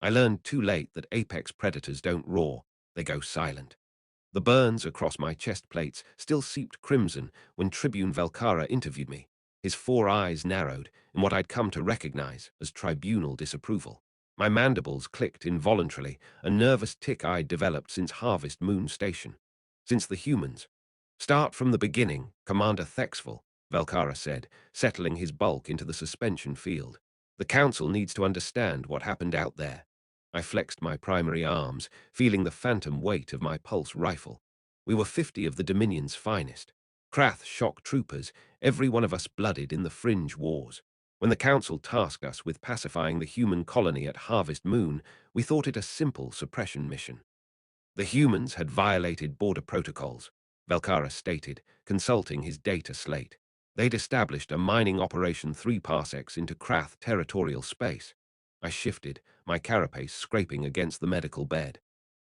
I learned too late that apex predators don't roar, they go silent. The burns across my chest plates still seeped crimson when Tribune Velcara interviewed me. His four eyes narrowed in what I'd come to recognize as tribunal disapproval. My mandibles clicked involuntarily, a nervous tic I'd developed since Harvest Moon Station. Since the humans. Start from the beginning, Commander Thexville, Velcara said, settling his bulk into the suspension field. The Council needs to understand what happened out there. I flexed my primary arms, feeling the phantom weight of my pulse rifle. We were 50 of the Dominion's finest. Krath shock troopers, every one of us blooded in the fringe wars. When the Council tasked us with pacifying the human colony at Harvest Moon, we thought it a simple suppression mission. The humans had violated border protocols, Velcara stated, consulting his data slate. They'd established a mining operation 3 parsecs into Krath territorial space. I shifted, my carapace scraping against the medical bed.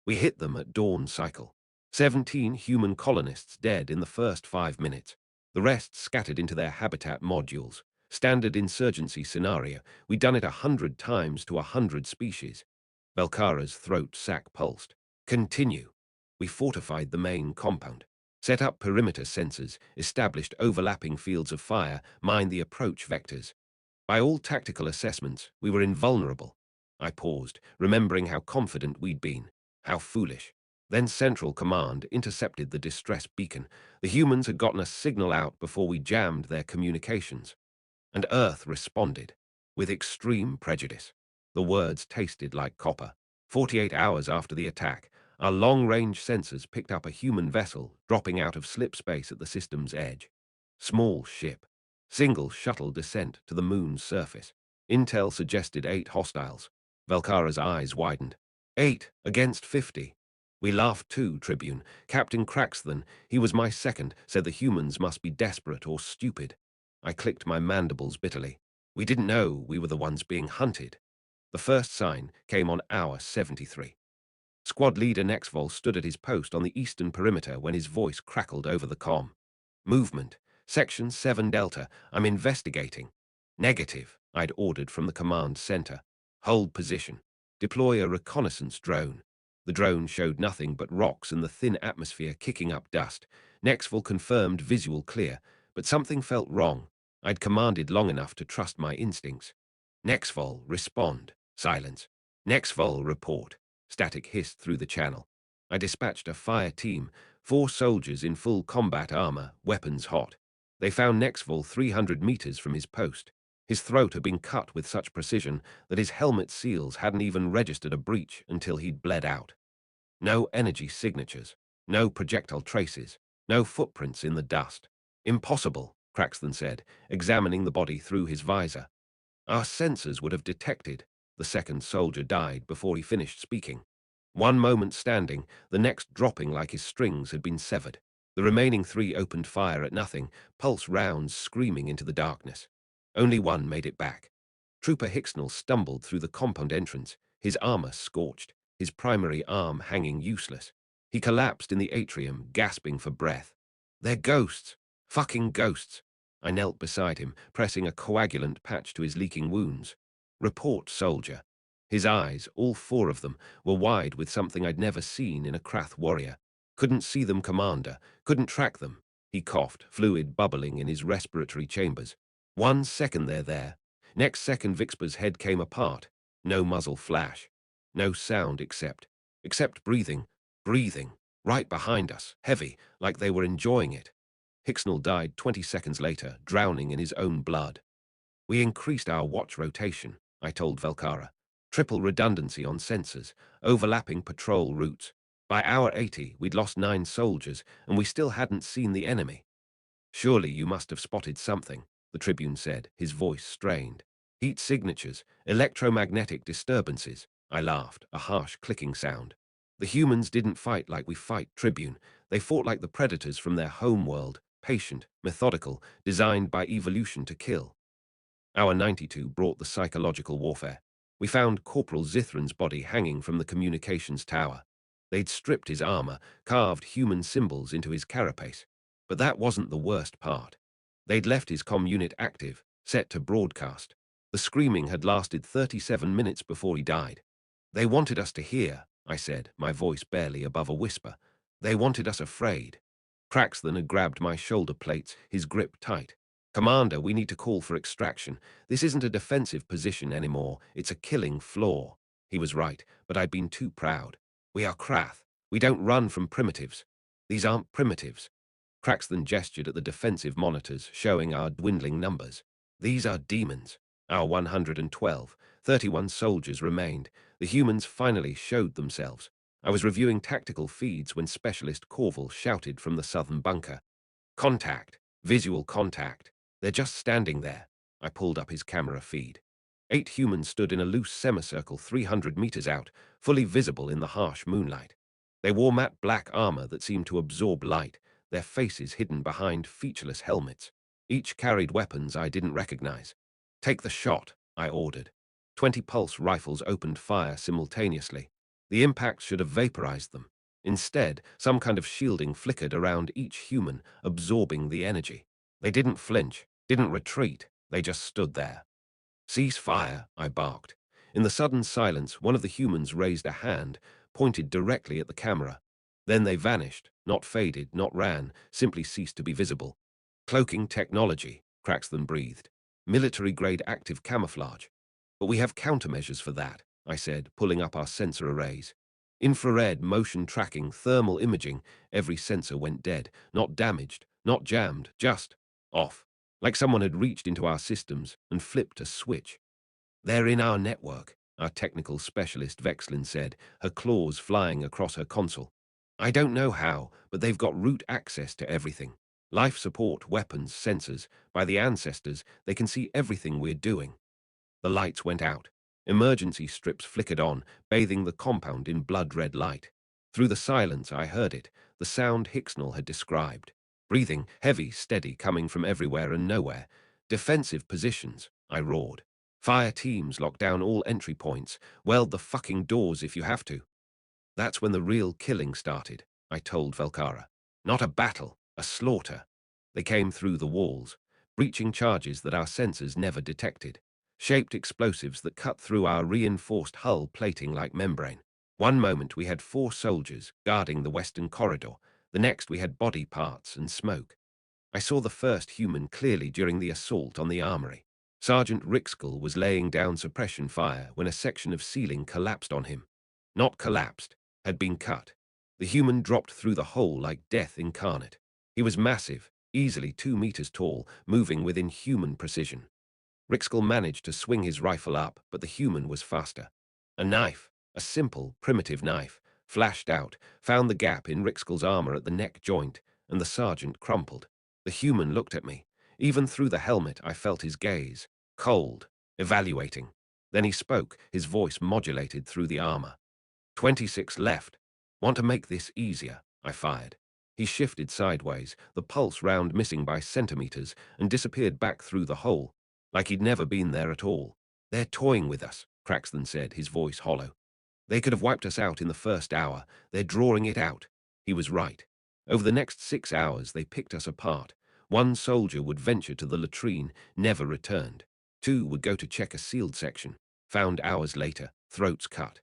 We hit them at dawn cycle. 17 human colonists dead in the first 5 minutes. The rest scattered into their habitat modules. Standard insurgency scenario. We'd done it 100 times to 100 species. Velcara's throat sac pulsed. Continue. We fortified the main compound. Set up perimeter sensors, established overlapping fields of fire, mined the approach vectors. By all tactical assessments, we were invulnerable. I paused, remembering how confident we'd been. How foolish. Then Central Command intercepted the distress beacon. The humans had gotten a signal out before we jammed their communications. And Earth responded, with extreme prejudice. The words tasted like copper. 48 hours after the attack, our long-range sensors picked up a human vessel dropping out of slip space at the system's edge. Small ship. Single shuttle descent to the moon's surface. Intel suggested 8 hostiles. Velcara's eyes widened. 8 against 50. We laughed too, Tribune. Captain Craxton, he was my second, said the humans must be desperate or stupid. I clicked my mandibles bitterly. We didn't know we were the ones being hunted. The first sign came on hour 73. Squad leader Nexvol stood at his post on the eastern perimeter when his voice crackled over the comm. Movement. Section 7 Delta. I'm investigating. Negative, I'd ordered from the command center. Hold position. Deploy a reconnaissance drone. The drone showed nothing but rocks and the thin atmosphere kicking up dust. Nexvol confirmed visual clear, but something felt wrong. I'd commanded long enough to trust my instincts. Nexvol, respond. Silence. Nexvol, report. Static hissed through the channel. I dispatched a fire team, 4 soldiers in full combat armor, weapons hot. They found Nexvol 300 meters from his post. His throat had been cut with such precision that his helmet seals hadn't even registered a breach until he'd bled out. No energy signatures, no projectile traces, no footprints in the dust. Impossible, Craxton said, examining the body through his visor. Our sensors would have detected. The second soldier died before he finished speaking. One moment standing, the next dropping like his strings had been severed. The remaining 3 opened fire at nothing, pulse rounds screaming into the darkness. Only one made it back. Trooper Hicksnell stumbled through the compound entrance, his armor scorched, his primary arm hanging useless. He collapsed in the atrium, gasping for breath. They're ghosts! Fucking ghosts! I knelt beside him, pressing a coagulant patch to his leaking wounds. Report, soldier. His eyes, all 4 of them, were wide with something I'd never seen in a Krath warrior. Couldn't see them, Commander. Couldn't track them. He coughed, fluid bubbling in his respiratory chambers. 1 second they're there. Next second Vixpa's head came apart. No muzzle flash. No sound except breathing. Breathing. Right behind us. Heavy, like they were enjoying it. Hicksnell died 20 seconds later, drowning in his own blood. We increased our watch rotation, I told Velcara. Triple redundancy on sensors, overlapping patrol routes. By hour 80, we'd lost 9 soldiers, and we still hadn't seen the enemy. Surely you must have spotted something, the Tribune said, his voice strained. Heat signatures, electromagnetic disturbances. I laughed, a harsh clicking sound. The humans didn't fight like we fight, Tribune. They fought like the predators from their home world, patient, methodical, designed by evolution to kill. Hour 92 brought the psychological warfare. We found Corporal Zithran's body hanging from the communications tower. They'd stripped his armor, carved human symbols into his carapace. But that wasn't the worst part. They'd left his comm unit active, set to broadcast. The screaming had lasted 37 minutes before he died. They wanted us to hear, I said, my voice barely above a whisper. They wanted us afraid. Craxton had grabbed my shoulder plates, his grip tight. Commander, we need to call for extraction. This isn't a defensive position anymore. It's a killing floor. He was right, but I'd been too proud. We are Krath. We don't run from primitives. These aren't primitives. Craxton gestured at the defensive monitors, showing our dwindling numbers. These are demons. Our 112, 31 soldiers remained. The humans finally showed themselves. I was reviewing tactical feeds when Specialist Corval shouted from the southern bunker. Contact. Visual contact. They're just standing there. I pulled up his camera feed. 8 humans stood in a loose semicircle 300 meters out, fully visible in the harsh moonlight. They wore matte black armor that seemed to absorb light, their faces hidden behind featureless helmets. Each carried weapons I didn't recognize. Take the shot, I ordered. 20 pulse rifles opened fire simultaneously. The impact should have vaporized them. Instead, some kind of shielding flickered around each human, absorbing the energy. They didn't flinch, didn't retreat, they just stood there. Cease fire, I barked. In the sudden silence, one of the humans raised a hand, pointed directly at the camera. Then they vanished, not faded, not ran, simply ceased to be visible. Cloaking technology, Craxton breathed. Military-grade active camouflage. But we have countermeasures for that, I said, pulling up our sensor arrays. Infrared, motion tracking, thermal imaging, every sensor went dead, not damaged, not jammed, just off. Like someone had reached into our systems and flipped a switch. They're in our network, our technical specialist Vexlin said, her claws flying across her console. I don't know how, but they've got root access to everything. Life support, weapons, sensors. By the ancestors, they can see everything we're doing. The lights went out. Emergency strips flickered on, bathing the compound in blood-red light. Through the silence, I heard it, the sound Hicksnell had described. Breathing, heavy, steady, coming from everywhere and nowhere. Defensive positions, I roared. Fire teams lock down all entry points. Weld the fucking doors if you have to. That's when the real killing started, I told Velkara. Not a battle, a slaughter. They came through the walls, breaching charges that our sensors never detected. Shaped explosives that cut through our reinforced hull plating like membrane. One moment we had 4 soldiers guarding the western corridor. The next we had body parts and smoke. I saw the first human clearly during the assault on the armory. Sergeant Rixkull was laying down suppression fire when a section of ceiling collapsed on him. Not collapsed, had been cut. The human dropped through the hole like death incarnate. He was massive, easily 2 meters tall, moving with inhuman precision. Rixkull managed to swing his rifle up, but the human was faster. A knife, a simple, primitive knife, flashed out, found the gap in Rixkull's armor at the neck joint, and the sergeant crumpled. The human looked at me. Even through the helmet, I felt his gaze. Cold, evaluating. Then he spoke, his voice modulated through the armor. 26 left. Want to make this easier, I fired. He shifted sideways, the pulse round missing by centimeters, and disappeared back through the hole, like he'd never been there at all. They're toying with us, Craxton said, his voice hollow. They could have wiped us out in the first hour. They're drawing it out. He was right. Over the next 6 hours, they picked us apart. 1 soldier would venture to the latrine, never returned. 2 would go to check a sealed section, found hours later, throats cut.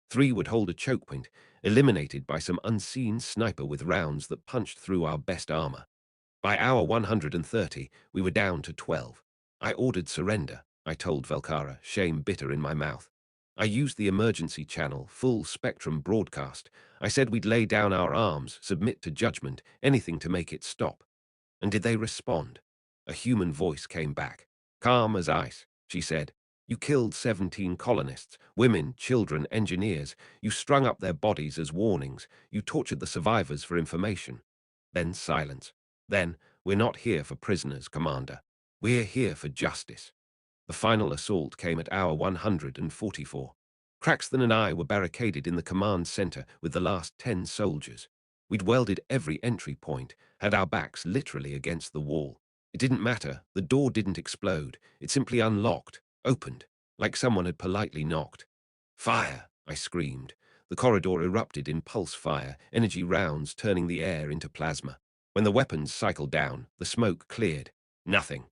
3 would hold a choke point, eliminated by some unseen sniper with rounds that punched through our best armor. By hour 130, we were down to 12. I ordered surrender, I told Velkara, shame bitter in my mouth. I used the emergency channel, full spectrum broadcast. I said we'd lay down our arms, submit to judgment, anything to make it stop. And did they respond? A human voice came back. Calm as ice, she said. You killed 17 colonists, women, children, engineers. You strung up their bodies as warnings. You tortured the survivors for information. Then silence. Then, we're not here for prisoners, Commander. We're here for justice. The final assault came at hour 144. Craxton and I were barricaded in the command center with the last 10 soldiers. We'd welded every entry point, had our backs literally against the wall. It didn't matter, the door didn't explode. It simply unlocked, opened, like someone had politely knocked. Fire, I screamed. The corridor erupted in pulse fire, energy rounds turning the air into plasma. When the weapons cycled down, the smoke cleared. Nothing.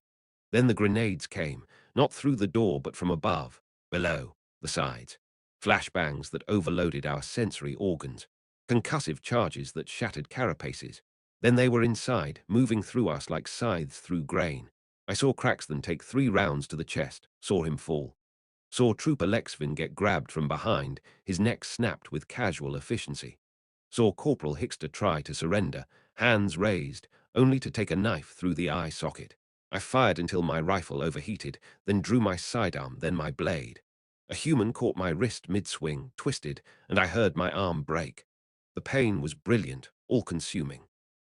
Then the grenades came, not through the door but from above, below, the sides. flashbangs that overloaded our sensory organs, concussive charges that shattered carapaces. Then they were inside, moving through us like scythes through grain. I saw Crackston take 3 rounds to the chest, saw him fall. Saw Trooper Lexvin get grabbed from behind, his neck snapped with casual efficiency. Saw Corporal Hickster try to surrender, hands raised, only to take a knife through the eye socket. I fired until my rifle overheated, then drew my sidearm, then my blade. A human caught my wrist mid-swing, twisted, and I heard my arm break. The pain was brilliant, all-consuming.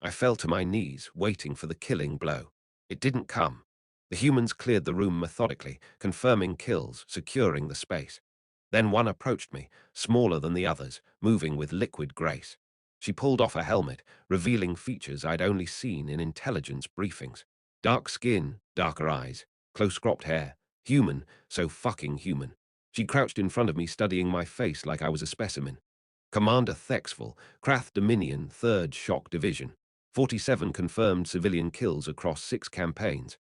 I fell to my knees, waiting for the killing blow. It didn't come. The humans cleared the room methodically, confirming kills, securing the space. Then one approached me, smaller than the others, moving with liquid grace. She pulled off her helmet, revealing features I'd only seen in intelligence briefings. Dark skin, darker eyes, close-cropped hair. Human, so fucking human. She crouched in front of me, studying my face like I was a specimen. Commander Thexville, Krath Dominion, 3rd Shock Division. 47 confirmed civilian kills across 6 campaigns.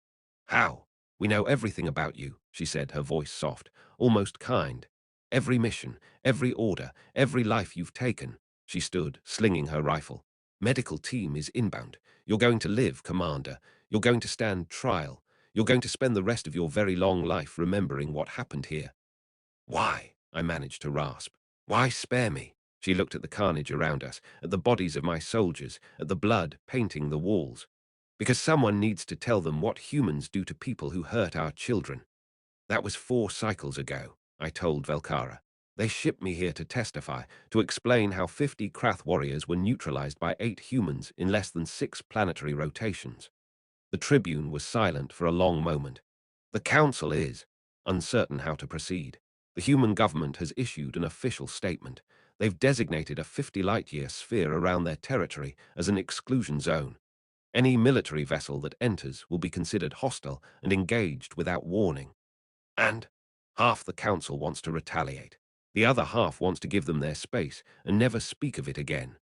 How? We know everything about you, she said, her voice soft, almost kind. Every mission, every order, every life you've taken. She stood, slinging her rifle. Medical team is inbound. You're going to live, Commander. You're going to stand trial. You're going to spend the rest of your very long life remembering what happened here. Why? I managed to rasp. Why spare me? She looked at the carnage around us, at the bodies of my soldiers, at the blood painting the walls. Because someone needs to tell them what humans do to people who hurt our children. That was 4 cycles ago, I told Velkara. They shipped me here to testify, to explain how 50 Krath warriors were neutralized by 8 humans in less than 6 planetary rotations. The Tribune was silent for a long moment. The Council is uncertain how to proceed. The human government has issued an official statement. They've designated a 50 light-year sphere around their territory as an exclusion zone. Any military vessel that enters will be considered hostile and engaged without warning. And half the council wants to retaliate. The other half wants to give them their space and never speak of it again.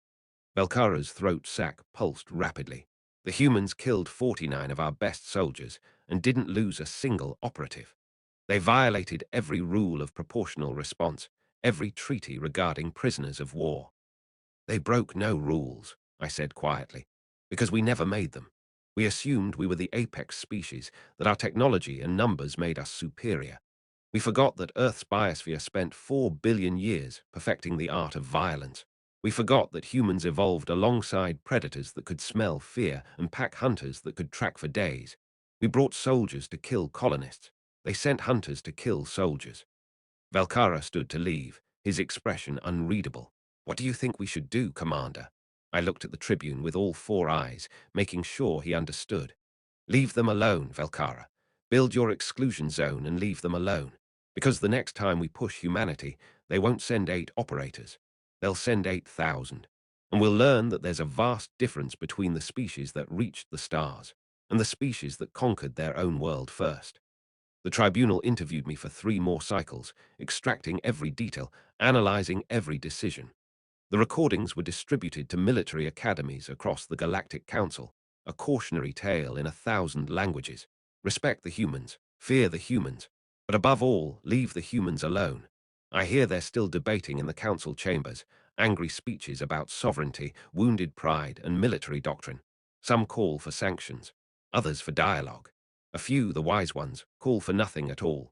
Belkara's throat sac pulsed rapidly. The humans killed 49 of our best soldiers and didn't lose a single operative. They violated every rule of proportional response, every treaty regarding prisoners of war. They broke no rules, I said quietly, because we never made them. We assumed we were the apex species, that our technology and numbers made us superior. We forgot that Earth's biosphere spent 4 billion years perfecting the art of violence. We forgot that humans evolved alongside predators that could smell fear and pack hunters that could track for days. We brought soldiers to kill colonists. They sent hunters to kill soldiers. Valkara stood to leave, his expression unreadable. What do you think we should do, Commander? I looked at the Tribune with all 4 eyes, making sure he understood. Leave them alone, Valkara. Build your exclusion zone and leave them alone. Because the next time we push humanity, they won't send 8 operators. They'll send 8,000. And we'll learn that there's a vast difference between the species that reached the stars and the species that conquered their own world first. The tribunal interviewed me for 3 more cycles, extracting every detail, analyzing every decision. The recordings were distributed to military academies across the Galactic Council, a cautionary tale in 1,000 languages. Respect the humans, fear the humans, but above all, leave the humans alone. I hear they're still debating in the council chambers, angry speeches about sovereignty, wounded pride, and military doctrine. Some call for sanctions, others for dialogue. A few, the wise ones, call for nothing at all.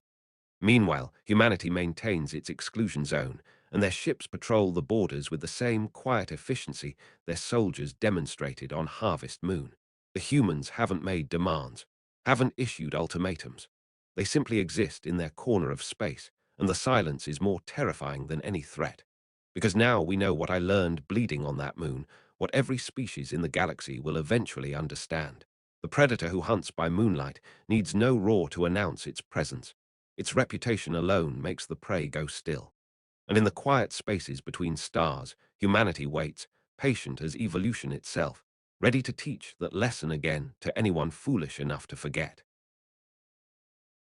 Meanwhile, humanity maintains its exclusion zone, and their ships patrol the borders with the same quiet efficiency their soldiers demonstrated on Harvest Moon. The humans haven't made demands, haven't issued ultimatums. They simply exist in their corner of space, and the silence is more terrifying than any threat. Because now we know what I learned bleeding on that moon, what every species in the galaxy will eventually understand. The predator who hunts by moonlight needs no roar to announce its presence. Its reputation alone makes the prey go still. And in the quiet spaces between stars, humanity waits, patient as evolution itself, ready to teach that lesson again to anyone foolish enough to forget.